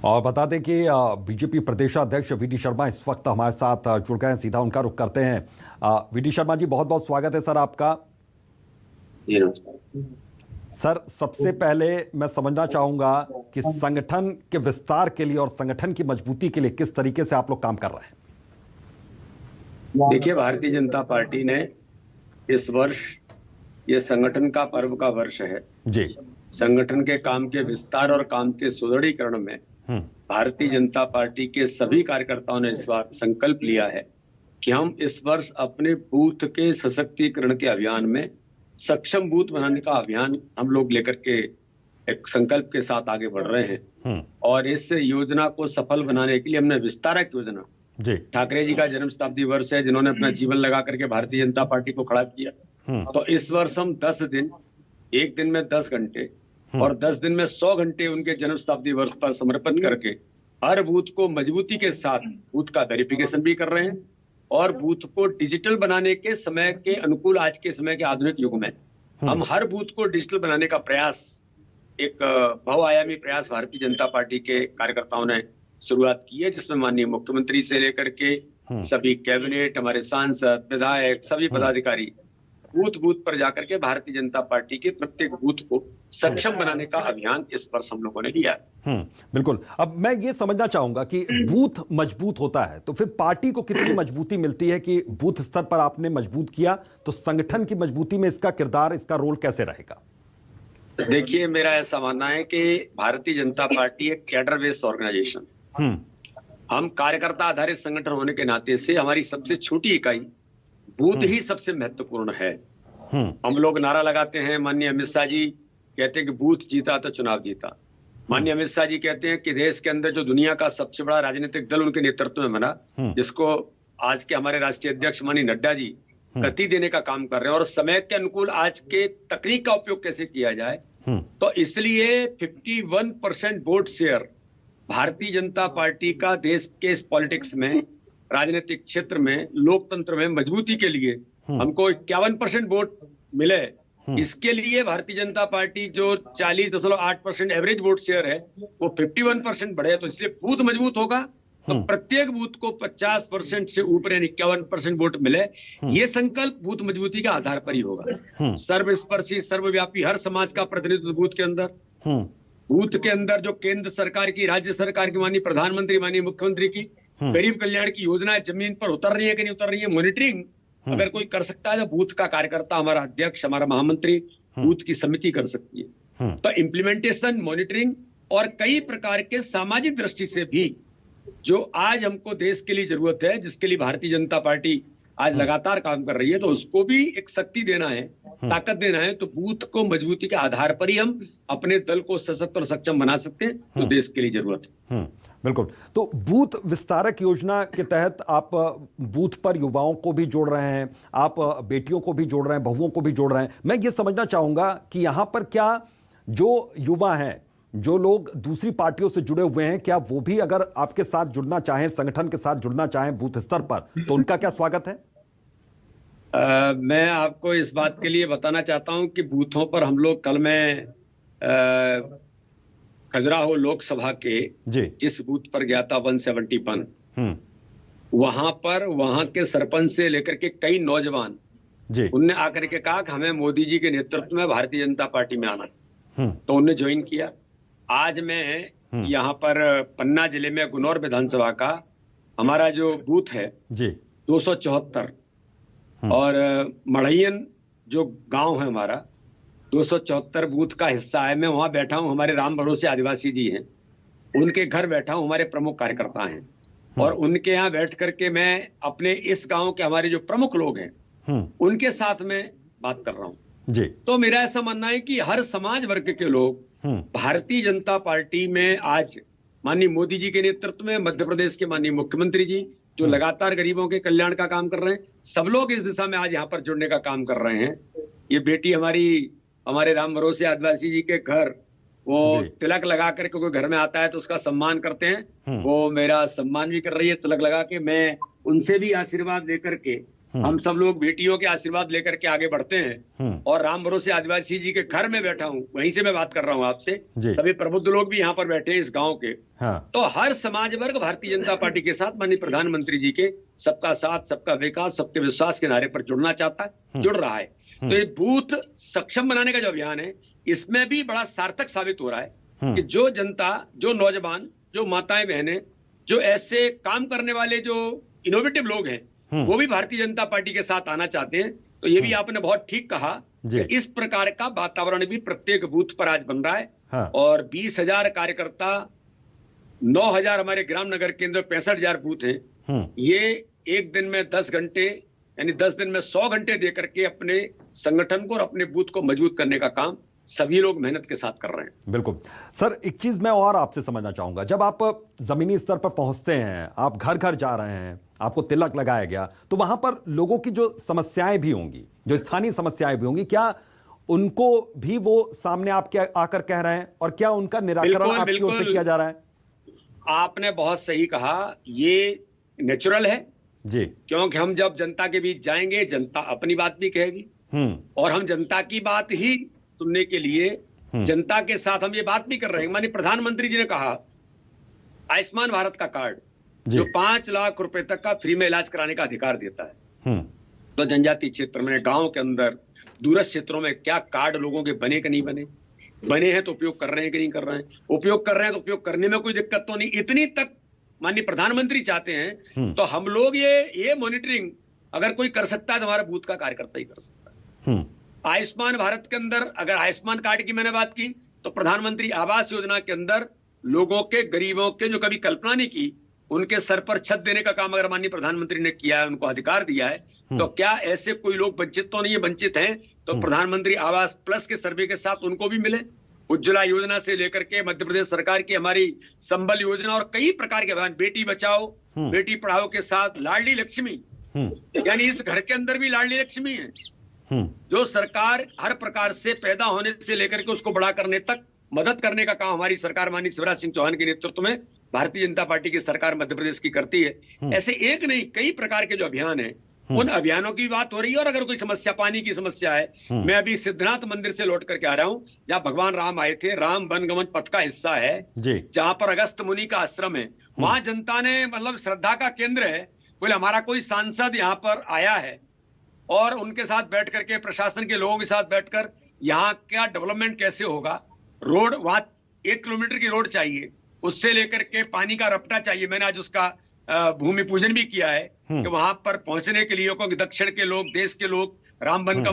और बता दें कि बीजेपी प्रदेशाध्यक्ष वीडी शर्मा इस वक्त हमारे साथ जुड़ गए हैं। सीधा उनका रुख करते हैं। वीडी शर्मा जी, बहुत बहुत स्वागत है सर आपका। सर, सबसे पहले मैं समझना चाहूंगा कि संगठन के विस्तार के लिए और संगठन की मजबूती के लिए किस तरीके से आप लोग काम कर रहे हैं। देखिए, भारतीय जनता पार्टी ने इस वर्ष ये संगठन का पर्व का वर्ष है जी। संगठन के काम के विस्तार और काम के सुदृढ़ीकरण में भारतीय जनता पार्टी के सभी कार्यकर्ताओं ने इस बार संकल्प लिया है कि हम इस वर्ष अपने बूथ के सशक्तिकरण के अभियान में सक्षम बूथ बनाने का अभियान हम लोग लेकर के एक संकल्प के साथ आगे बढ़ रहे हैं। और इस योजना को सफल बनाने के लिए हमने विस्तारक योजना, ठाकरे जी का जन्म शताब्दी वर्ष है, जिन्होंने अपना जीवन लगा करके भारतीय जनता पार्टी को खड़ा किया, तो इस वर्ष हम 10 दिन, एक दिन में 10 घंटे और 10 दिन में 100 घंटे उनके जन्म शताब्दी वर्ष पर समर्पित करके हर बूथ को मजबूती के साथ बूथ का वेरिफिकेशन भी कर रहे हैं और बूथ को डिजिटल बनाने के समय के अनुकूल, आज के समय के आधुनिक युग में हम हर बूथ को डिजिटल बनाने का प्रयास, एक बहुआयामी प्रयास भारतीय जनता पार्टी के कार्यकर्ताओं ने शुरुआत की है, जिसमें माननीय मुख्यमंत्री से लेकर के सभी कैबिनेट, हमारे सांसद, विधायक, सभी पदाधिकारी बूथ बूथ पर जाकर के भारतीय जनता पार्टी के प्रत्येक बूथ को सक्षम बनाने का अभियान इस वर्ष हम लोगों ने लिया। बिल्कुल। अब मैं ये समझना चाहूंगा कि बूथ मजबूत होता है तो फिर पार्टी को कितनी मजबूती मिलती है कि बूथ स्तर पर आपने मजबूत किया, तो संगठन की मजबूती में इसका किरदार, इसका रोल कैसे रहेगा? देखिए, मेरा ऐसा मानना है कि भारतीय जनता पार्टी एक कैडर बेस्ड ऑर्गेनाइजेशन, हम कार्यकर्ता आधारित संगठन होने के नाते से हमारी सबसे छोटी इकाई बूथ ही सबसे महत्वपूर्ण है। हम लोग नारा लगाते हैं, माननीय अमित शाह जी कहते हैं कि बूथ जीता तो चुनाव जीता। माननीय अमित शाह जी कहते हैं कि देश के अंदर जो दुनिया का सबसे बड़ा राजनीतिक दल उनके नेतृत्व में बना, जिसको आज के हमारे राष्ट्रीय अध्यक्ष माननीय नड्डा जी गति देने का काम कर रहे हैं और समय के अनुकूल आज के तकनीक का उपयोग कैसे किया जाए, तो इसलिए 51% vote share Bharatiya Janata party का देश के इस पॉलिटिक्स में, राजनीतिक क्षेत्र में, लोकतंत्र में मजबूती के लिए हमको 51% वोट मिले। इसके लिए भारतीय जनता पार्टी जो 40.8% एवरेज वोट शेयर है वो 51% बढ़े, तो इसलिए बूथ मजबूत होगा तो प्रत्येक बूथ को 50% से ऊपर यानी 51% वोट मिले। ये संकल्प बूथ मजबूती के आधार पर ही होगा। सर्वस्पर्शी, सर्वव्यापी, हर समाज का प्रतिनिधित्व बूथ के अंदर, बूथ के अंदर जो केंद्र सरकार की, राज्य सरकार की, माननीय प्रधानमंत्री, माननीय मुख्यमंत्री की गरीब कल्याण की योजनाएं जमीन पर उतर रही है कि नहीं उतर रही है, मॉनिटरिंग अगर कोई कर सकता है तो बूथ का कार्यकर्ता, हमारा अध्यक्ष, हमारा महामंत्री, बूथ की समिति कर सकती है। तो इम्प्लीमेंटेशन, मॉनिटरिंग और कई प्रकार के सामाजिक दृष्टि से भी जो आज हमको देश के लिए जरूरत है, जिसके लिए भारतीय जनता पार्टी आज लगातार काम कर रही है, तो उसको भी एक शक्ति देना है, ताकत देना है, तो बूथ को मजबूती के आधार पर ही हम अपने दल को सशक्त और सक्षम बना सकते हैं, तो देश के लिए जरूरत है। बिल्कुल। तो बूथ विस्तारक योजना के तहत आप बूथ पर युवाओं को भी जोड़ रहे हैं, आप बेटियों को भी जोड़ रहे हैं, बहुओं को भी जोड़ रहे हैं। मैं ये समझना चाहूंगा कि यहां पर क्या जो युवा हैं, जो लोग दूसरी पार्टियों से जुड़े हुए हैं, क्या वो भी अगर आपके साथ जुड़ना चाहें, संगठन के साथ जुड़ना चाहें बूथ स्तर पर, तो उनका क्या स्वागत है? मैं आपको इस बात के लिए बताना चाहता हूं कि बूथों पर हम लोग कल में खजुराहो लोकसभा के जिस बूथ पर गया था 171, वहां पर वहां के सरपंच से लेकर के कई नौजवान उनने आकर के कहा कि हमें मोदी जी के नेतृत्व में भारतीय जनता पार्टी में आना, तो उन्होंने ज्वाइन किया। आज मैं यहाँ पर पन्ना जिले में गुनौर विधानसभा का हमारा जो बूथ है 274 और मढ़ैयन जो गांव है हमारा 274 बूथ का हिस्सा है। मैं वहां बैठा हूं, हमारे राम भरोसे आदिवासी जी हैं, उनके घर बैठा हूं, हमारे प्रमुख कार्यकर्ता हैं, और उनके यहाँ बैठ करके मैं अपने इस गांव के हमारे जो प्रमुख लोग हैं उनके साथ में बात कर रहा हूं। तो मेरा ऐसा मानना है कि हर समाज वर्ग के लोग भारतीय जनता पार्टी में आज माननीय मोदी जी के नेतृत्व में, मध्य प्रदेश के माननीय मुख्यमंत्री जी जो लगातार गरीबों के कल्याण का काम कर रहे हैं, सब लोग इस दिशा में आज यहाँ पर जुड़ने का काम कर रहे हैं। ये बेटी हमारे राम भरोसे आदिवासी जी के घर वो तिलक लगा कर कोई घर में आता है तो उसका सम्मान करते हैं, वो मेरा सम्मान भी कर रही है तिलक लगा के। मैं उनसे भी आशीर्वाद लेकर के हम सब लोग बेटियों के आशीर्वाद लेकर के आगे बढ़ते हैं। और राम भरोसे आदिवासी जी के घर में बैठा हूँ, वहीं से मैं बात कर रहा हूँ आपसे। सभी प्रबुद्ध लोग भी यहाँ पर बैठे हैं इस गांव के। तो हर समाज वर्ग भारतीय जनता पार्टी के साथ माननीय प्रधानमंत्री जी के सबका साथ, सबका विकास, सबके विश्वास के नारे पर जुड़ना चाहता है, जुड़ रहा है। तो ये बूथ सक्षम बनाने का जो अभियान है, इसमें भी बड़ा सार्थक साबित हो रहा है कि जो जनता, जो नौजवान, जो माताएं बहनें, जो ऐसे काम करने वाले जो इनोवेटिव लोग हैं, वो भी भारतीय जनता पार्टी के साथ आना चाहते हैं। तो ये भी आपने बहुत ठीक कहा कि इस प्रकार का वातावरण भी प्रत्येक बूथ पर आज बन रहा है। और 20,000 कार्यकर्ता, 9,000 हमारे ग्राम नगर केंद्र, 65,000 बूथ हैं। ये एक दिन में 10 घंटे, यानी 10 दिन में 100 घंटे दे करके अपने संगठन को और अपने बूथ को मजबूत करने का काम सभी लोग मेहनत के साथ कर रहे हैं। बिल्कुल सर, एक चीज मैं और आपसे समझना चाहूंगा, जब आप जमीनी स्तर पर पहुंचते हैं, आप घर घर जा रहे हैं, आपको तिलक लगाया गया, तो वहां पर लोगों की जो समस्याएं भी होंगी, जो स्थानीय समस्याएं भी होंगी, क्या उनको भी वो सामने आपके आकर कह रहे हैं और क्या उनका निराकरण आपकी ओर से किया जा रहा है? आपने बहुत सही कहा, ये नेचुरल है जी, क्योंकि हम जब जनता के बीच जाएंगे, जनता अपनी बात भी कहेगी और हम जनता की बात ही सुनने के लिए जनता के साथ हम ये बात भी कर रहे हैं। माननीय प्रधानमंत्री जी ने कहा आयुष्मान भारत का कार्ड जो 5 लाख रुपए तक का फ्री में इलाज कराने का अधिकार देता है, तो जनजातीय क्षेत्र में, गांव के अंदर, दूरस्थ क्षेत्रों में क्या कार्ड लोगों के बने कि नहीं बने? बने हैं तो उपयोग कर रहे हैं कि नहीं कर रहे हैं? उपयोग कर रहे हैं तो उपयोग करने में कोई दिक्कत तो नहीं, इतनी तक माननीय प्रधानमंत्री चाहते हैं। तो हम लोग ये मॉनिटरिंग अगर कोई कर सकता है तो हमारा बूथ का कार्यकर्ता ही कर सकता है। आयुष्मान भारत के अंदर अगर आयुष्मान कार्ड की मैंने बात की, तो प्रधानमंत्री आवास योजना के अंदर लोगों के, गरीबों के जो कभी कल्पना नहीं की, उनके सर पर छत देने का काम अगर माननीय प्रधानमंत्री ने किया है, उनको अधिकार दिया है, तो क्या ऐसे कोई लोग वंचित तो नहीं है? वंचित हैं तो प्रधानमंत्री आवास प्लस के सर्वे के साथ उनको भी मिले। उज्ज्वला योजना से लेकर के मध्य प्रदेश सरकार की हमारी संबल योजना और कई प्रकार के अभियान, बेटी बचाओ बेटी पढ़ाओ के साथ लाडली लक्ष्मी, यानी इस घर के अंदर भी लाडली लक्ष्मी है, जो सरकार हर प्रकार से पैदा होने से लेकर के उसको बड़ा करने तक मदद करने का काम हमारी सरकार माननीय शिवराज सिंह चौहान के नेतृत्व में भारतीय जनता पार्टी की सरकार मध्य प्रदेश की करती है। ऐसे एक नहीं, कई प्रकार के जो अभियान है, उन अभियानों की बात हो रही है। और अगर कोई समस्या, पानी की समस्या है, मैं अभी सिद्धनाथ मंदिर से लौट करके आ रहा हूँ, जहाँ भगवान राम आए थे, राम वनगमन पथ का हिस्सा है, जहाँ पर अगस्त मुनि का आश्रम है, वहां जनता ने, मतलब श्रद्धा का केंद्र है, बोले हमारा कोई सांसद यहाँ पर आया है और उनके साथ बैठ करके, प्रशासन के लोगों के साथ बैठकर यहाँ क्या डेवलपमेंट कैसे होगा, रोड वहां 1 किलोमीटर की रोड चाहिए, उससे लेकर के पानी का रपटा चाहिए। मैंने आज उसका भूमि पूजन भी किया है कि वहां पर पहुंचने के लिए क्योंकि दक्षिण के लोग, देश के लोग, राम वन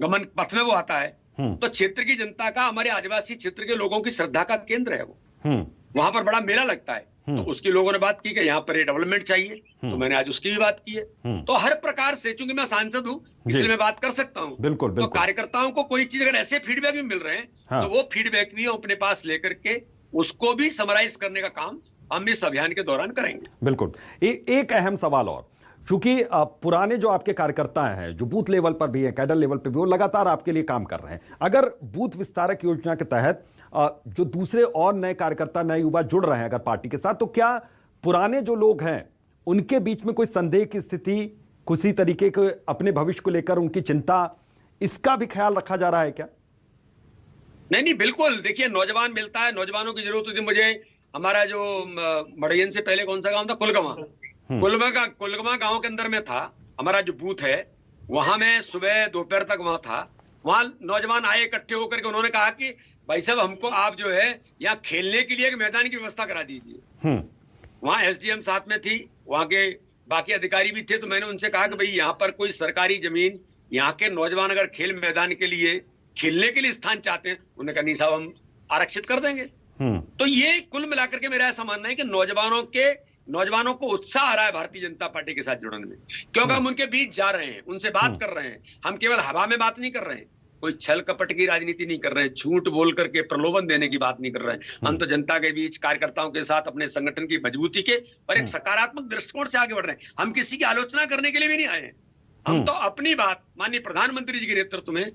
गमन पथ में वो आता है, तो क्षेत्र की जनता का, हमारे आदिवासी क्षेत्र के लोगों की श्रद्धा का केंद्र है वो, वहां पर बड़ा मेला लगता है। तो उसके लोगों ने बात की कि यहाँ पर ये डेवलपमेंट चाहिए, तो मैंने आज उसकी भी बात की है। तो हर प्रकार से, चूंकि मैं सांसद हूँ इसलिए मैं बात कर सकता हूँ। बिल्कुल, तो कार्यकर्ताओं को कोई चीज अगर ऐसे फीडबैक भी मिल रहे हैं, तो वो फीडबैक भी हम अपने पास लेकर के उसको भी समराइज करने का काम हम इस अभियान के दौरान करेंगे। बिल्कुल। एक अहम सवाल और, चूंकि पुराने जो आपके कार्यकर्ता हैं, जो बूथ लेवल पर भी है, कैडर लेवल पर भी, वो लगातार आपके लिए काम कर रहे हैं। अगर बूथ विस्तारक योजना के तहत जो दूसरे और नए कार्यकर्ता, नए युवा जुड़ रहे हैं अगर पार्टी के साथ, तो क्या पुराने जो लोग हैं उनके बीच में कोई संदेह की स्थिति, किसी तरीके के अपने भविष्य को लेकर उनकी चिंता, इसका भी ख्याल रखा जा रहा है क्या? नहीं, बिल्कुल। देखिए, नौजवान मिलता है, नौजवानों की जरूरत होती है। मुझे हमारा जो मड़ैयन से पहले कौन सा गांव था, कुलगमा गांव के अंदर में था हमारा जो बूथ है, वहां मैं सुबह दोपहर तक वहां था। वहां नौजवान आए इकट्ठे होकर के, उन्होंने कहा कि भाई साहब, हमको आप जो है यहाँ खेलने के लिए एक मैदान की व्यवस्था करा दीजिए। वहां एसडीएम साथ में थी, वहां के बाकी अधिकारी भी थे। तो मैंने उनसे कहा कि भाई यहाँ पर कोई सरकारी जमीन, यहाँ के नौजवान अगर खेल मैदान के लिए, खेलने के लिए स्थान चाहते हैं, उन्होंने कहा नहीं साहब, हम आरक्षित कर देंगे। तो ये कुल मिलाकर के मेरा ऐसा मानना है कि नौजवानों को उत्साह आ रहा है भारतीय जनता पार्टी के साथ जुड़ने में, क्योंकि हम उनके बीच जा रहे हैं, उनसे बात कर रहे हैं। हम केवल हवा में बात नहीं कर रहे हैं, कोई छल कपट की राजनीति नहीं कर रहे हैं, झूठ बोल करके प्रलोभन देने की बात नहीं कर रहे हैं। हम तो जनता के बीच, कार्यकर्ताओं के साथ, अपने संगठन की मजबूती के और एक सकारात्मक दृष्टिकोण से आगे बढ़ रहे हैं। हम किसी की आलोचना करने के लिए भी नहीं आए हैं। हम तो अपनी बात, माननीय प्रधानमंत्री जी के नेतृत्व में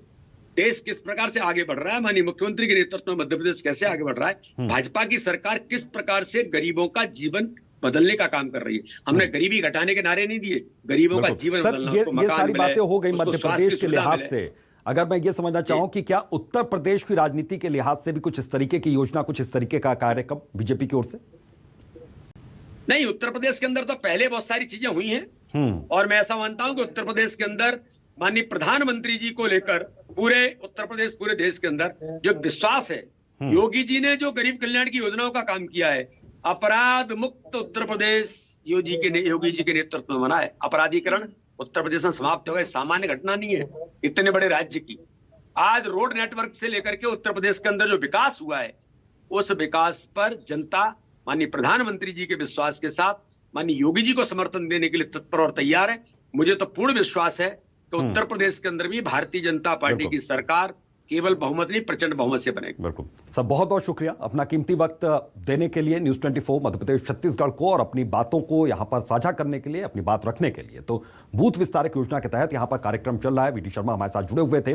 देश किस प्रकार से आगे बढ़ रहा है, माननीय मुख्यमंत्री के नेतृत्व में मध्य प्रदेश कैसे आगे बढ़ रहा है, भाजपा की सरकार किस प्रकार से गरीबों का जीवन बदलने का काम कर रही है। हमने गरीबी घटाने के नारे नहीं दिए, गरीबों का जीवन सर, बदलना, ये उसको मकान सारी मिले, बातें हो गई उसको मध्य स्वास्थ्य प्रदेश की के सुविधा लिहाज मिले। से। अगर मैं ये समझना चाहूं कि क्या उत्तर प्रदेश की राजनीति के लिहाज से भी कुछ इस तरीके की योजना, कुछ इस तरीके का कार्यक्रम बीजेपी की ओर से? नहीं, उत्तर प्रदेश के अंदर तो पहले बहुत सारी चीजें हुई हैं और मैं ऐसा मानता हूं कि उत्तर प्रदेश के अंदर माननीय प्रधानमंत्री जी को लेकर पूरे उत्तर प्रदेश, पूरे देश के अंदर जो विश्वास है, योगी जी ने जो गरीब कल्याण की योजनाओं का काम किया है, अपराध मुक्त उत्तर प्रदेश योगी जी के नेतृत्व में बना है। अपराधीकरण उत्तर प्रदेश में समाप्त हो गए, सामान्य घटना नहीं है इतने बड़े राज्य की। आज रोड नेटवर्क से लेकर के उत्तर प्रदेश के अंदर जो विकास हुआ है, उस विकास पर जनता माननीय प्रधानमंत्री जी के विश्वास के साथ माननीय योगी जी को समर्थन देने के लिए तत्पर और तैयार है। मुझे तो पूर्ण विश्वास है कि उत्तर प्रदेश के अंदर भी भारतीय जनता पार्टी की सरकार केवल बहुमत नहीं, प्रचंड बहुमत से बनेगी। बिल्कुल सर, बहुत बहुत शुक्रिया अपना कीमती वक्त देने के लिए न्यूज़ 24 मध्य प्रदेश छत्तीसगढ़ को, और अपनी बातों को यहां पर साझा करने के लिए, अपनी बात रखने के लिए। तो बूथ विस्तारक योजना के तहत यहां पर कार्यक्रम चल रहा है। वीडी शर्मा हमारे साथ जुड़े हुए थे।